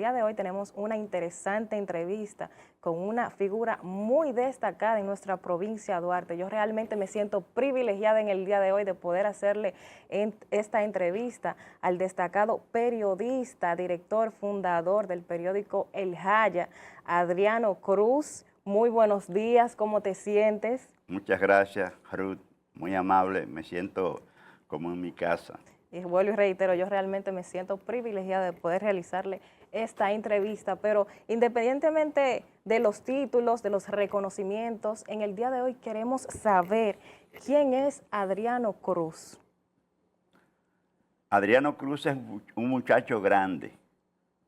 día de hoy tenemos una interesante entrevista con una figura muy destacada en nuestra provincia de Duarte. Yo realmente me siento privilegiada en el día de hoy de poder hacerle esta entrevista al destacado periodista, director, fundador del periódico El Jaya, Adriano Cruz. Muy buenos días, ¿cómo te sientes? Muchas gracias, Ruth, muy amable, me siento como en mi casa. Y vuelvo y reitero, yo realmente me siento privilegiada de poder realizarle esta entrevista, pero independientemente de los títulos, de los reconocimientos, en el día de hoy queremos saber quién es Adriano Cruz. Adriano Cruz es un muchacho grande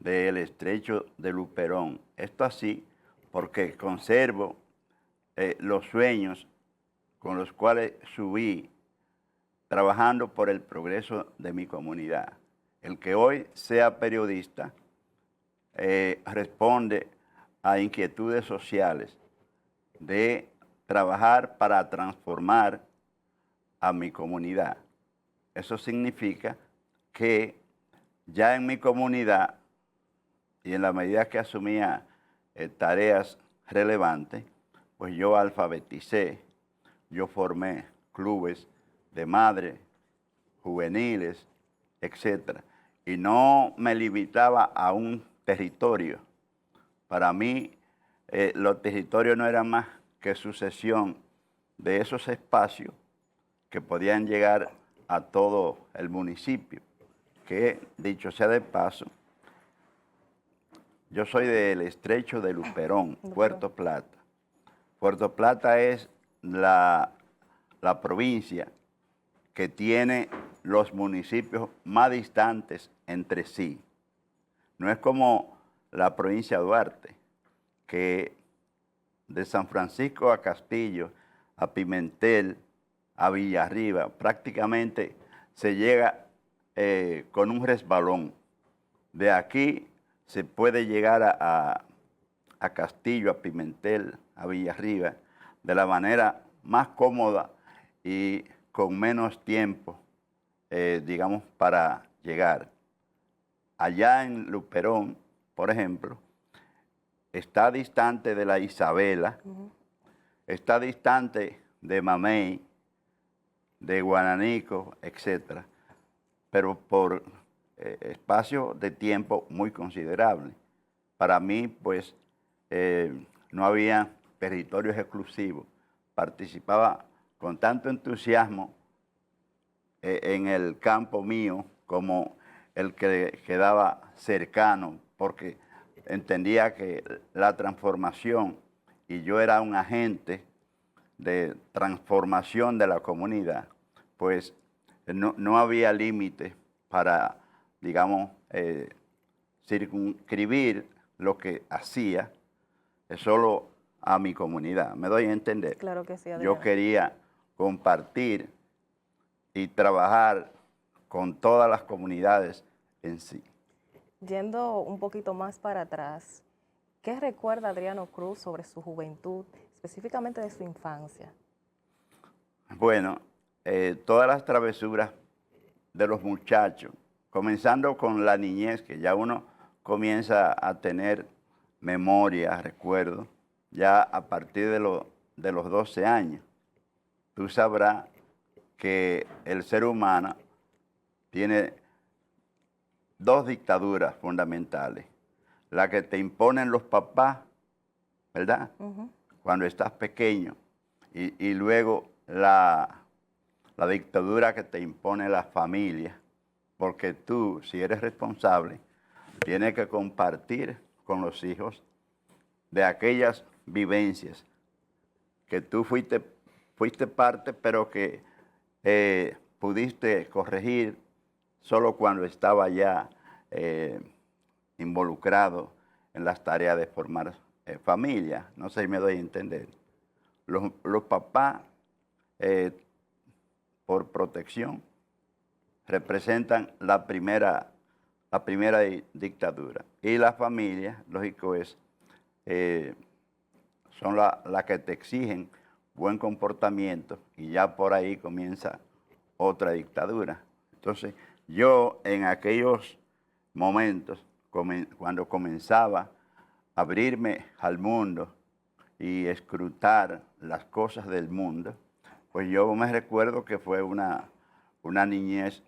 del estrecho de Luperón. Esto así porque conservo los sueños con los cuales subí trabajando por el progreso de mi comunidad. El que hoy sea periodista responde a inquietudes sociales de trabajar para transformar a mi comunidad. Eso significa que ya en mi comunidad y en la medida que asumía tareas relevantes, pues yo alfabeticé, yo formé clubes de madres, juveniles, etc. Y no me limitaba a un territorio. Para mí, los territorios no eran más que sucesión de esos espacios que podían llegar a todo el municipio, que, dicho sea de paso, yo soy del estrecho de Luperón, Puerto Plata. Puerto Plata es la provincia que tiene los municipios más distantes entre sí. No es como la provincia de Duarte, que de San Francisco a Castillo, a Pimentel, a Villarriba, prácticamente se llega con un resbalón. De aquí se puede llegar a Castillo, a Pimentel, a Villarriba, de la manera más cómoda y con menos tiempo, digamos, para llegar. Allá en Luperón, por ejemplo, está distante de la Isabela, está distante de Mamey, de Guananico, etc., pero por espacio de tiempo muy considerable. Para mí, pues, no había territorios exclusivos. Participaba con tanto entusiasmo en el campo mío como el que quedaba cercano, porque entendía que la transformación, y yo era un agente de transformación de la comunidad, pues no había límite para, digamos, circunscribir lo que hacía solo a mi comunidad. ¿Me doy a entender? Claro que sí, Adriano. Yo quería compartir y trabajar con todas las comunidades en sí. Yendo un poquito más para atrás, ¿qué recuerda Adriano Cruz sobre su juventud, específicamente de su infancia? Bueno, todas las travesuras de los muchachos, comenzando con la niñez, que ya uno comienza a tener memoria, recuerdo, ya a partir de los 12 años. Tú sabrás que el ser humano tiene dos dictaduras fundamentales. La que te imponen los papás, ¿verdad? Cuando estás pequeño. Y luego la dictadura que te impone la familia. Porque tú, si eres responsable, tienes que compartir con los hijos de aquellas vivencias que tú fuiste parte, pero que pudiste corregir solo cuando estaba ya involucrado en las tareas de formar familia. No sé si me doy a entender. Los papás, por protección, representan la primera dictadura. Y la familia, lógico es, son las que te exigen buen comportamiento y ya por ahí comienza otra dictadura. Entonces, yo en aquellos momentos cuando comenzaba a abrirme al mundo y escrutar las cosas del mundo, pues yo me recuerdo que fue una niñez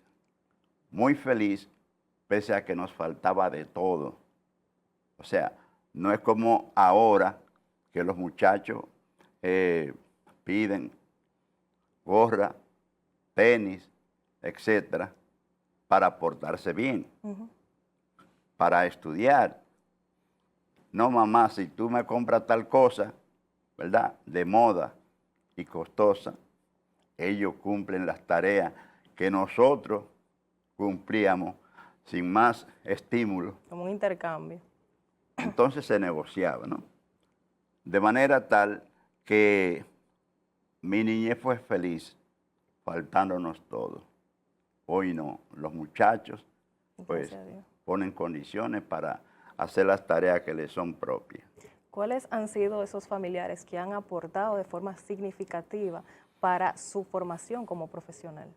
muy feliz, pese a que nos faltaba de todo. O sea, no es como ahora que los muchachos piden gorra, tenis, etcétera, para portarse bien, para estudiar. No, mamá, si tú me compras tal cosa, ¿verdad?, de moda y costosa, ellos cumplen las tareas que nosotros cumplíamos sin más estímulo. Como un intercambio. Entonces se negociaba, ¿no? De manera tal que mi niñez fue feliz, faltándonos todo. Hoy no, los muchachos pues ponen condiciones para hacer las tareas que les son propias. ¿Cuáles han sido esos familiares que han aportado de forma significativa para su formación como profesional?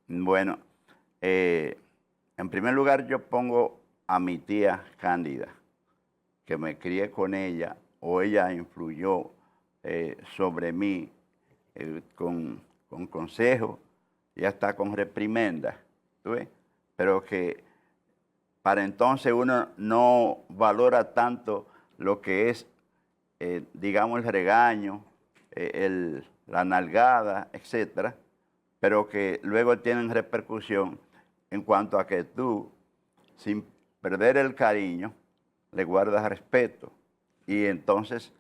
Bueno, en primer lugar yo pongo a mi tía Cándida, que me crié con ella, o ella influyó sobre mí con consejos y hasta con reprimendas, ¿tú ves? Pero que para entonces uno no valora tanto lo que es, digamos, el regaño, la nalgada, etcétera, pero que luego tienen repercusión en cuanto a que tú, sin perder el cariño, le guardas respeto y entonces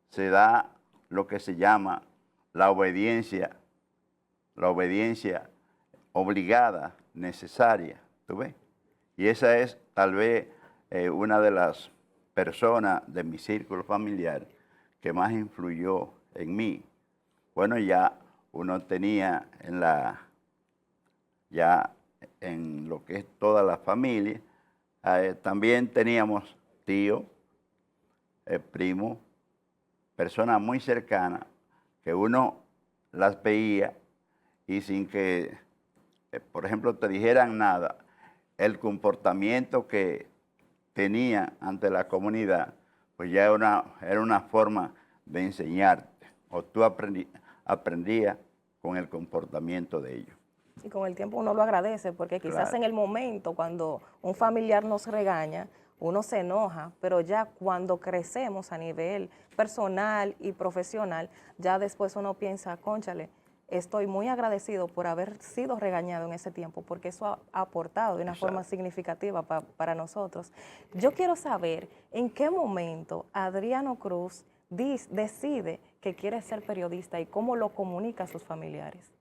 se da lo que se llama la obediencia obligada, necesaria, ¿tú ves? Y esa es tal vez una de las personas de mi círculo familiar que más influyó en mí. Bueno, ya uno tenía ya en lo que es toda la familia, también teníamos tíos, primos, personas muy cercanas que uno las veía y sin que, por ejemplo, te dijeran nada, el comportamiento que tenía ante la comunidad, pues ya era una forma de enseñarte, o tú aprendías con el comportamiento de ellos. Y con el tiempo uno lo agradece, porque quizás en el momento cuando un familiar nos regaña, uno se enoja, pero ya cuando crecemos a nivel personal y profesional, ya después uno piensa, cónchale, estoy muy agradecido por haber sido regañado en ese tiempo, porque eso ha aportado de una forma significativa para nosotros. Yo quiero saber en qué momento Adriano Cruz decide que quiere ser periodista y cómo lo comunica a sus familiares.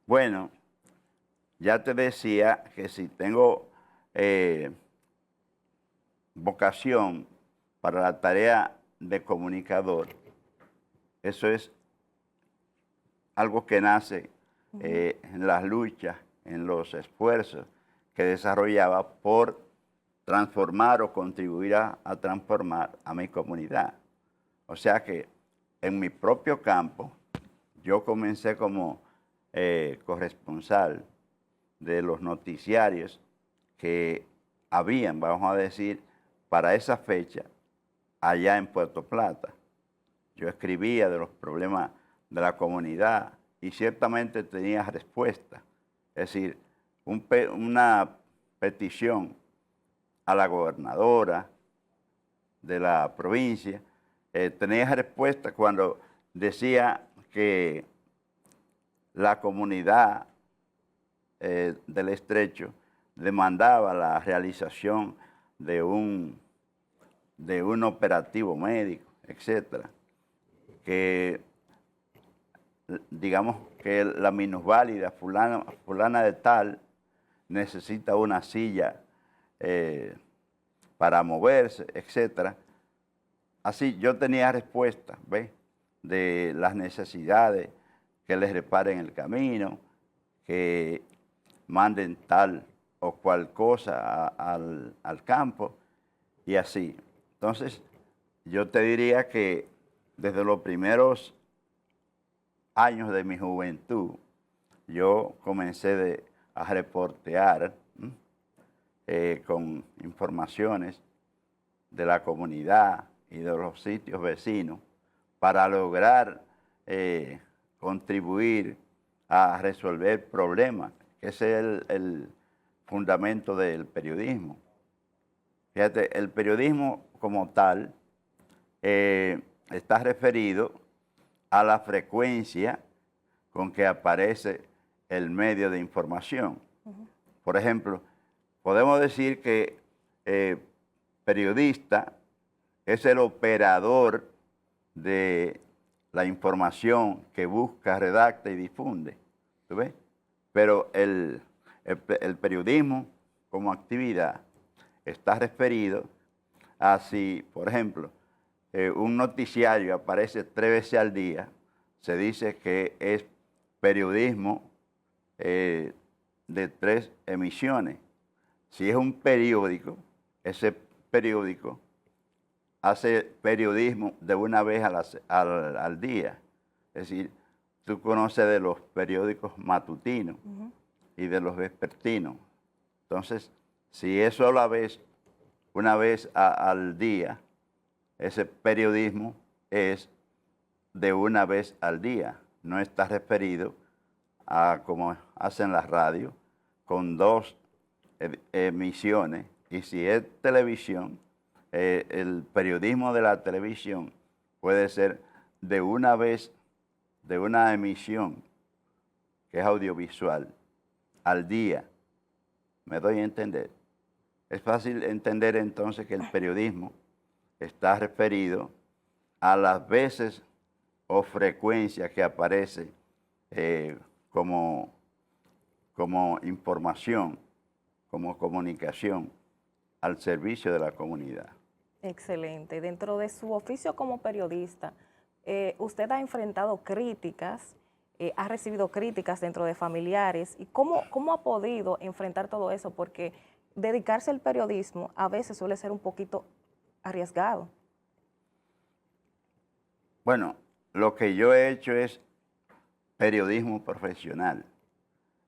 Bueno, ya te decía que si tengo vocación para la tarea de comunicador, eso es algo que nace en las luchas, en los esfuerzos que desarrollaba por transformar o contribuir a transformar a mi comunidad. O sea que en mi propio campo, yo comencé como corresponsal de los noticiarios que habían, vamos a decir, para esa fecha, allá en Puerto Plata. Yo escribía de los problemas de la comunidad y ciertamente tenía respuesta. Es decir, una petición a la gobernadora de la provincia, tenía respuesta cuando decía que la comunidad del Estrecho demandaba la realización de un operativo médico, etcétera, que digamos que la minusválida fulana de tal necesita una silla para moverse, etcétera. Así yo tenía respuesta, ¿ves?, de las necesidades, que les reparen el camino, que manden tal o cual cosa al campo y así. Entonces, yo te diría que desde los primeros años de mi juventud, yo comencé a reportear con informaciones de la comunidad y de los sitios vecinos para lograr contribuir a resolver problemas. Ese es el fundamento del periodismo. Fíjate, el periodismo como tal está referido a la frecuencia con que aparece el medio de información. Por ejemplo, podemos decir que periodista es el operador de la información que busca, redacta y difunde. ¿Tú ves? Pero el periodismo como actividad está referido a si, por ejemplo, un noticiario aparece 3 veces al día, se dice que es periodismo de 3 emisiones. Si es un periódico, ese periódico hace periodismo de una vez al día. Es decir, tú conoces de los periódicos matutinos y de los vespertinos. Entonces, si eso a la vez, una vez al día, ese periodismo es de una vez al día. No está referido a como hacen las radios, con 2 emisiones. Y si es televisión, el periodismo de la televisión puede ser de una vez, de una emisión, que es audiovisual, al día. ¿Me doy a entender? Es fácil entender entonces que el periodismo está referido a las veces o frecuencias que aparece como información, como comunicación al servicio de la comunidad. Excelente. Dentro de su oficio como periodista, usted ha enfrentado críticas, ha recibido críticas dentro de familiares. ¿Y cómo ha podido enfrentar todo eso? Porque dedicarse al periodismo a veces suele ser un poquito arriesgado. Bueno, lo que yo he hecho es periodismo profesional.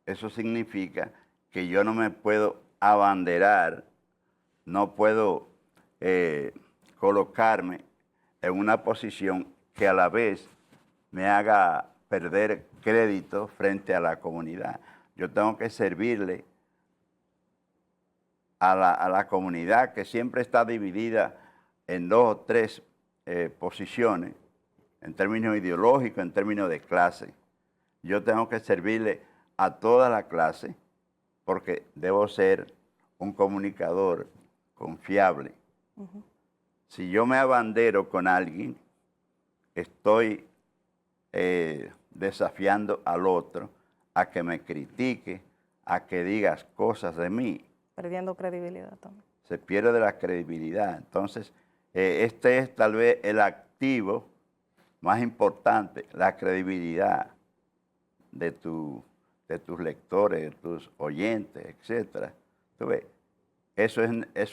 Eso significa que yo no me puedo abanderar, no puedo colocarme en una posición que a la vez me haga perder crédito frente a la comunidad. Yo tengo que servirle a la comunidad, que siempre está dividida en 2 o 3 posiciones, en términos ideológicos, en términos de clase. Yo tengo que servirle a toda la clase porque debo ser un comunicador confiable. Si yo me abandero con alguien, estoy desafiando al otro a que me critique, a que digas cosas de mí. Perdiendo credibilidad también. Se pierde la credibilidad. Entonces, este es tal vez el activo más importante, la credibilidad de tus lectores, de tus oyentes, etc. ¿Tú ves? Eso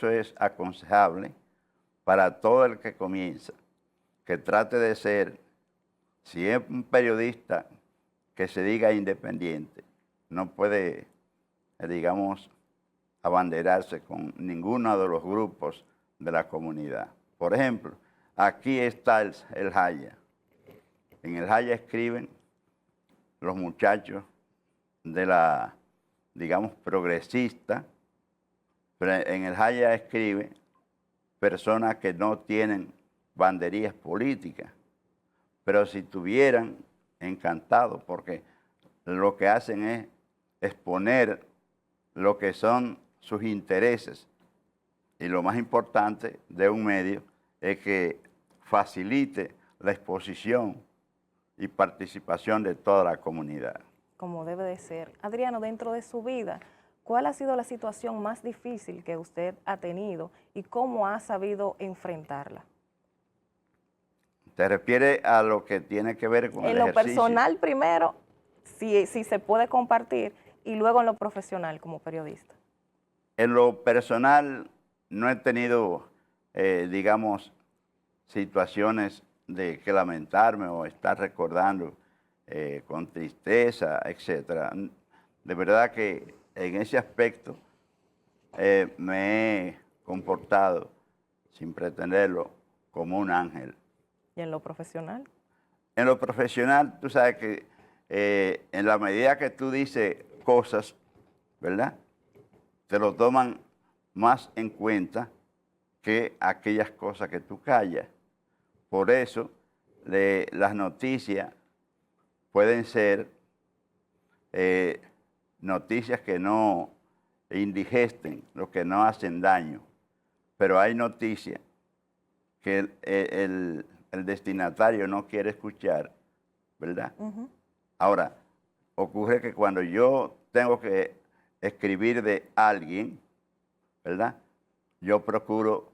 es aconsejable para todo el que comienza, que trate de ser, si es un periodista que se diga independiente, no puede, digamos, abanderarse con ninguno de los grupos de la comunidad. Por ejemplo, aquí está el Jaya. En el Jaya escriben los muchachos de la, digamos, progresista, pero en el Jaya escriben personas que no tienen banderías políticas, pero si tuvieran, encantado, porque lo que hacen es exponer lo que son sus intereses. Y lo más importante de un medio es que facilite la exposición y participación de toda la comunidad. Como debe de ser. Adriano, dentro de su vida, ¿cuál ha sido la situación más difícil que usted ha tenido y cómo ha sabido enfrentarla? ¿Te refieres a lo que tiene que ver con el ejercicio? En lo personal primero, si se puede compartir, y luego en lo profesional como periodista. En lo personal no he tenido, digamos, situaciones de que lamentarme o estar recordando con tristeza, etc. De verdad que en ese aspecto me he comportado, sin pretenderlo, como un ángel. ¿Y en lo profesional? En lo profesional, tú sabes que en la medida que tú dices cosas, ¿verdad? Te lo toman más en cuenta que aquellas cosas que tú callas. Por eso, las noticias pueden ser noticias que no indigesten, lo que no hacen daño, pero hay noticias que el destinatario no quiere escuchar, ¿verdad? Ujú. Ahora, ocurre que cuando yo tengo que escribir de alguien, ¿verdad? Yo procuro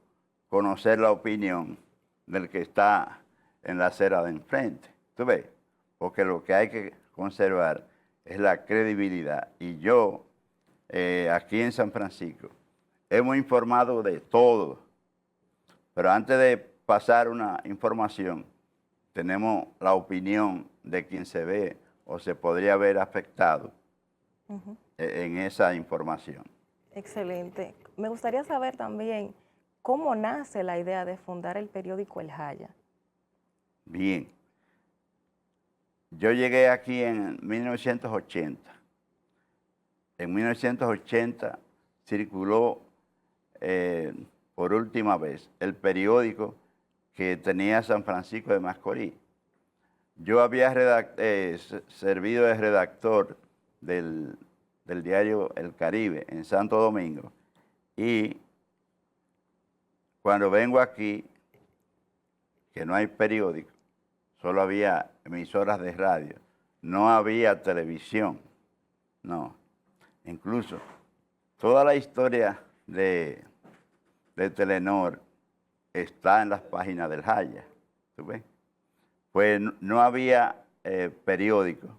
conocer la opinión del que está en la acera de enfrente. ¿Tú ves? Porque lo que hay que conservar es la credibilidad. Y yo, aquí en San Francisco, hemos informado de todo. Pero antes de pasar una información, tenemos la opinión de quien se ve o se podría ver afectado en esa información. Excelente. Me gustaría saber también cómo nace la idea de fundar el periódico El Jaya. Bien, yo llegué aquí en 1980. En 1980 circuló por última vez el periódico que tenía San Francisco de Macorís. Yo había servido de redactor del diario El Caribe en Santo Domingo y cuando vengo aquí, que no hay periódico, solo había emisoras de radio, no había televisión, no. Incluso toda la historia de Telenor está en las páginas del Jaya, ¿tú ves? Pues no había periódico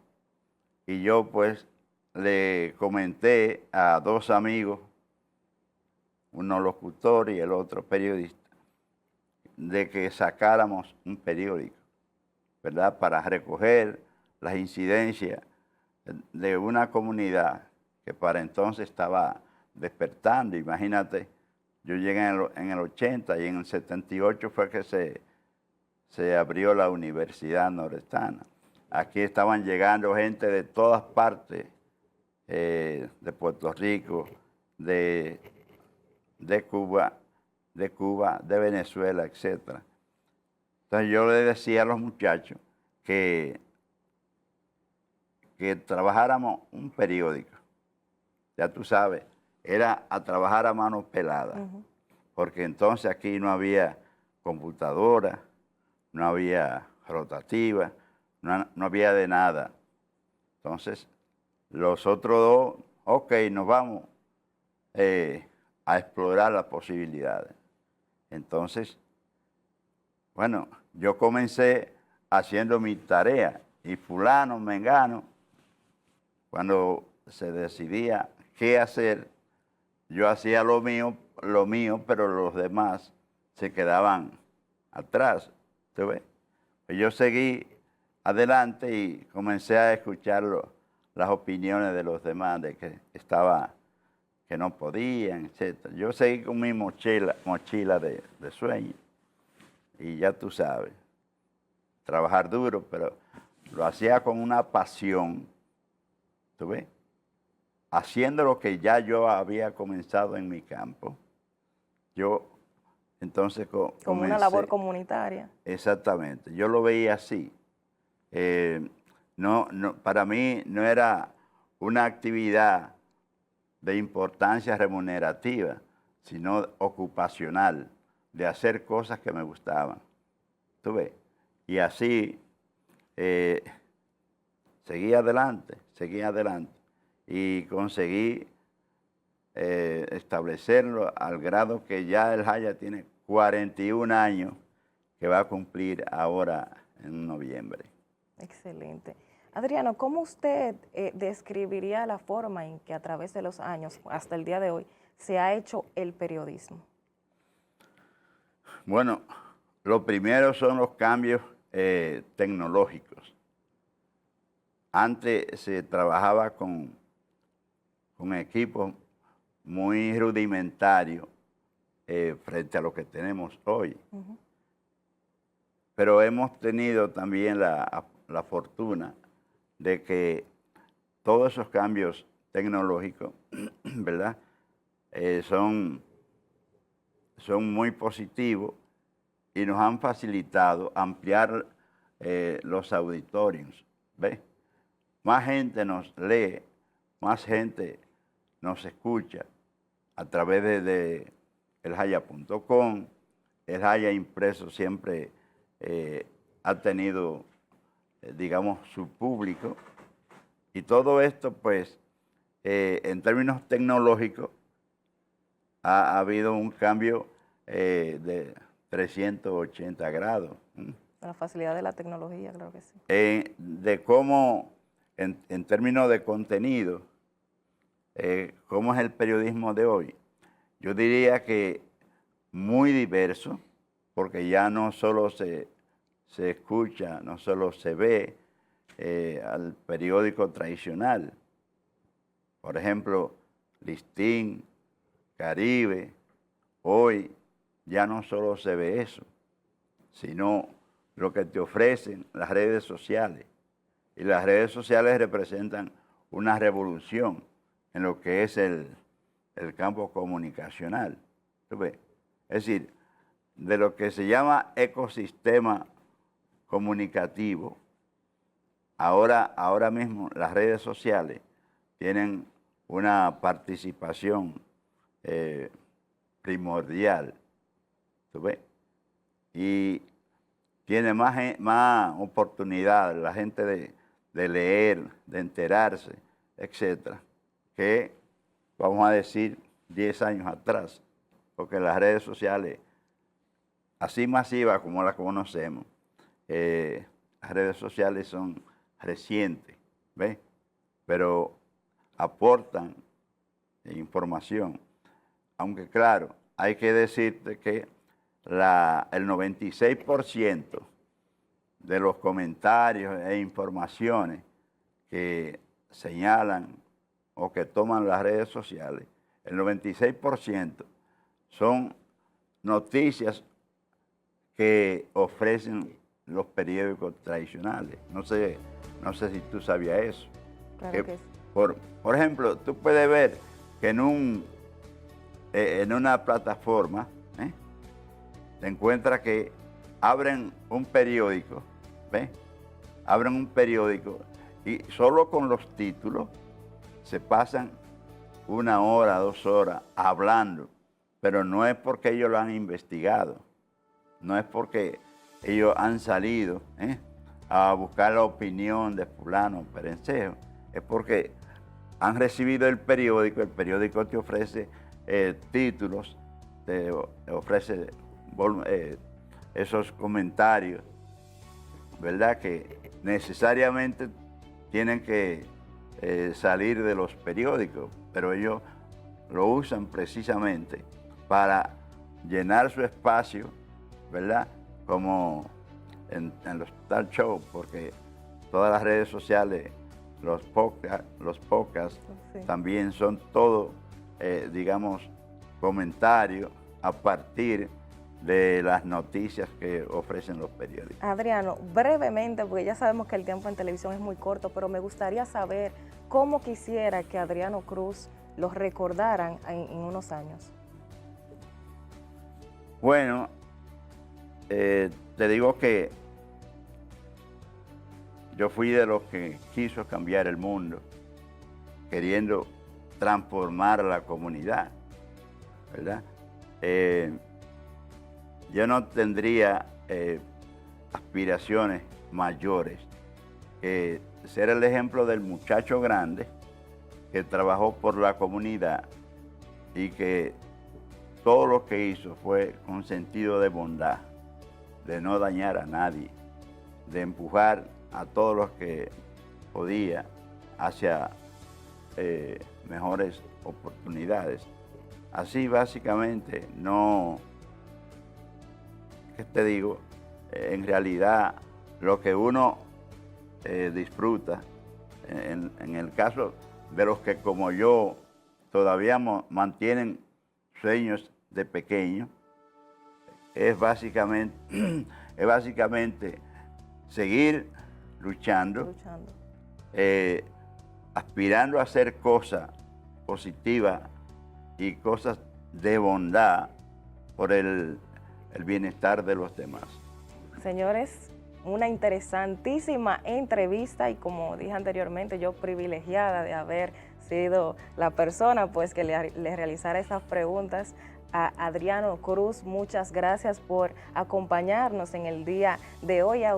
y yo pues le comenté a dos amigos, uno locutor y el otro periodista, de que sacáramos un periódico, ¿verdad? Para recoger las incidencias de una comunidad que para entonces estaba despertando. Imagínate, yo llegué en el 80 y en el 78 fue que se abrió la Universidad Nordestana. Aquí estaban llegando gente de todas partes, de Puerto Rico, de Cuba, de Venezuela, etc. Entonces yo le decía a los muchachos que trabajáramos un periódico. Ya tú sabes, era a trabajar a mano pelada, porque entonces aquí no había computadora, no había rotativa, no había de nada. Entonces, los otros dos, ok, nos vamos a explorar las posibilidades. Entonces, bueno, yo comencé haciendo mi tarea y fulano, mengano, cuando se decidía qué hacer, yo hacía lo mío, pero los demás se quedaban atrás. ¿Tú ves? Pues yo seguí adelante y comencé a escuchar las opiniones de los demás, de que que no podían, etc. Yo seguí con mi mochila de sueño. Y ya tú sabes, trabajar duro, pero lo hacía con una pasión, ¿tú ves? Haciendo lo que ya yo había comenzado en mi campo. Yo entonces Como una labor comunitaria. Exactamente, yo lo veía así. Para mí no era una actividad de importancia remunerativa, sino ocupacional, de hacer cosas que me gustaban. ¿Tú ves? Y así seguí adelante, y conseguí establecerlo al grado que ya el Jaya tiene 41 años, que va a cumplir ahora en noviembre. Excelente. Adriano, ¿cómo usted describiría la forma en que a través de los años, hasta el día de hoy, se ha hecho el periodismo? Bueno, lo primero son los cambios tecnológicos. Antes se trabajaba con equipos muy rudimentario frente a lo que tenemos hoy. Pero hemos tenido también la fortuna de que todos esos cambios tecnológicos, ¿verdad? Son muy positivos y nos han facilitado ampliar los auditorios. ¿Ves? Más gente nos lee, más gente nos escucha a través de elhaya.com. El Haya impreso siempre ha tenido, digamos, su público. Y todo esto, pues, en términos tecnológicos, ha habido un cambio de 380 grados. La facilidad de la tecnología, claro que sí. De cómo, en términos de contenido, cómo es el periodismo de hoy. Yo diría que muy diverso, porque ya no solo se escucha, no solo se ve al periódico tradicional. Por ejemplo, Listín, Caribe, hoy ya no solo se ve eso, sino lo que te ofrecen las redes sociales. Y las redes sociales representan una revolución en lo que es el campo comunicacional. ¿Tú ves? Es decir, de lo que se llama ecosistema comunicativo, ahora mismo las redes sociales tienen una participación primordial. ¿Tú ves? Y tiene más oportunidad la gente de leer, de enterarse, etcétera, que, vamos a decir, 10 años atrás, porque las redes sociales, así masivas como las conocemos, las redes sociales son recientes, ¿ves? Pero aportan información. Aunque claro, hay que decirte que el 96% de los comentarios e informaciones que señalan o que toman las redes sociales, el 96% son noticias que ofrecen los periódicos tradicionales. No sé si tú sabías eso. Claro que sí. Por ejemplo, tú puedes ver que en una plataforma te encuentras que abren un periódico, ¿ves? Abren un periódico y solo con los títulos se pasan 1 hora, 2 horas hablando, pero no es porque ellos lo han investigado, no es porque ellos han salido a buscar la opinión de fulano, perencejo, es porque han recibido el periódico te ofrece títulos, te ofrece esos comentarios, ¿verdad? Que necesariamente tienen que salir de los periódicos, pero ellos lo usan precisamente para llenar su espacio, ¿verdad? Como en los talk shows, porque todas las redes sociales, los podcasts Sí. también son todo, digamos, comentarios a partir de las noticias que ofrecen los periódicos. Adriano, brevemente, porque ya sabemos que el tiempo en televisión es muy corto, pero me gustaría saber cómo quisiera que Adriano Cruz los recordaran en unos años. Bueno, te digo que yo fui de los que quiso cambiar el mundo, queriendo transformar la comunidad, ¿verdad? Yo no tendría aspiraciones mayores que ser el ejemplo del muchacho grande que trabajó por la comunidad y que todo lo que hizo fue con sentido de bondad, de no dañar a nadie, de empujar a todos los que podía hacia mejores oportunidades. Así básicamente no, ¿qué te digo? En realidad lo que uno disfruta, en el caso de los que como yo todavía mantienen sueños de pequeño, es básicamente, es básicamente seguir luchando, aspirando a hacer cosas positivas y cosas de bondad por el bienestar de los demás. Señores, una interesantísima entrevista y como dije anteriormente, yo privilegiada de haber sido la persona pues que le realizara esas preguntas a Adriano Cruz. Muchas gracias por acompañarnos en el día de hoy. A